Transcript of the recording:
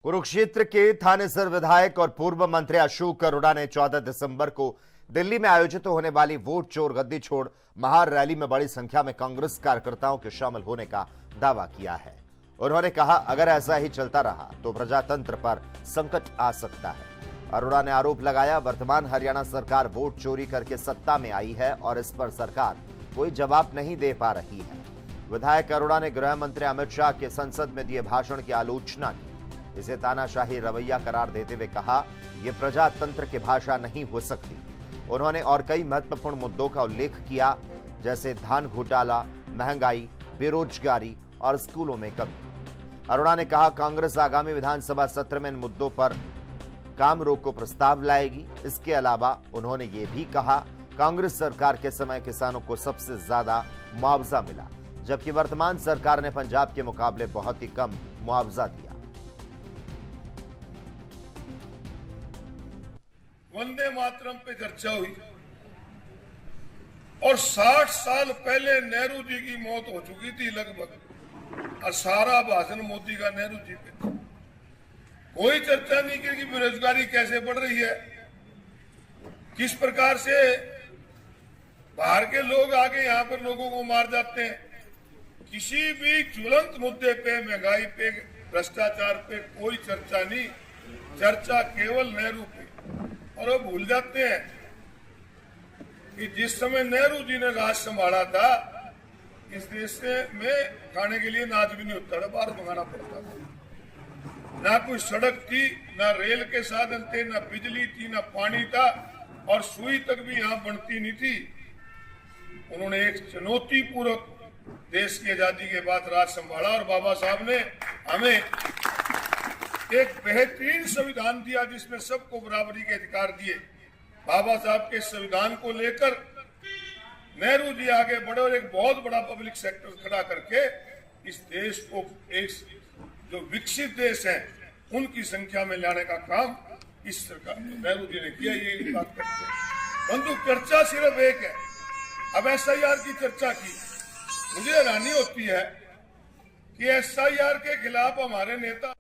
कुरुक्षेत्र के थानेसर विधायक और पूर्व मंत्री अशोक अरोड़ा ने 14 दिसंबर को दिल्ली में आयोजित होने वाली वोट चोर गद्दी छोड़ महार रैली में बड़ी संख्या में कांग्रेस कार्यकर्ताओं के शामिल होने का दावा किया है। उन्होंने कहा, अगर ऐसा ही चलता रहा तो प्रजातंत्र पर संकट आ सकता है। अरोड़ा ने आरोप लगाया, वर्तमान हरियाणा सरकार वोट चोरी करके सत्ता में आई है और इस पर सरकार कोई जवाब नहीं दे पा रही है। विधायक अरोड़ा ने गृह मंत्री अमित शाह के संसद में दिए भाषण की आलोचना की। इसे तानाशाही रवैया करार देते हुए कहा, यह प्रजातंत्र की भाषा नहीं हो सकती। उन्होंने और कई महत्वपूर्ण मुद्दों का उल्लेख किया, जैसे धान घोटाला, महंगाई, बेरोजगारी और स्कूलों में कमी। अरोड़ा ने कहा, कांग्रेस आगामी विधानसभा सत्र में इन मुद्दों पर काम रोको प्रस्ताव लाएगी। इसके अलावा उन्होंने ये भी कहा, कांग्रेस सरकार के समय किसानों को सबसे ज्यादा मुआवजा मिला, जबकि वर्तमान सरकार ने पंजाब के मुकाबले बहुत ही कम मुआवजा दिया। वंदे मातरम पे चर्चा हुई और 60 साल पहले नेहरू जी की मौत हो चुकी थी लगभग, और सारा भाषण मोदी का नेहरू जी पे था। कोई चर्चा नहीं की कि बेरोजगारी कैसे बढ़ रही है, किस प्रकार से बाहर के लोग आके यहाँ पर लोगों को मार जाते हैं। किसी भी ज्वलंत मुद्दे पे, महंगाई पे, भ्रष्टाचार पे कोई चर्चा नहीं। चर्चा केवल नेहरू पे। और वो भूल जाते हैं कि जिस समय नेहरू जी ने राज संभाला था, इस देश में खाने के लिए अनाज भी नहीं होता था, बाहर मंगाना पड़ता था। ना कोई सड़क थी, ना रेल के साधन थे, ना बिजली थी, ना पानी था, और सुई तक भी यहाँ बनती नहीं थी। उन्होंने एक चुनौतीपूर्वक देश की आजादी के बाद राज संभाला और बाबा साहब ने हमें एक बेहतरीन संविधान दिया, जिसमें सबको बराबरी के अधिकार दिए। बाबा साहब के संविधान को लेकर नेहरू जी आगे बढ़े और एक बहुत बड़ा पब्लिक सेक्टर खड़ा करके इस देश को एक जो विकसित देश है उनकी संख्या में लाने का काम इस सरकार नेहरू जी ने किया। ये बात करते हैं, परंतु चर्चा सिर्फ एक है। अब एसआईआर की चर्चा की, मुझे हैरानी होती है कि एसआईआर के खिलाफ हमारे नेता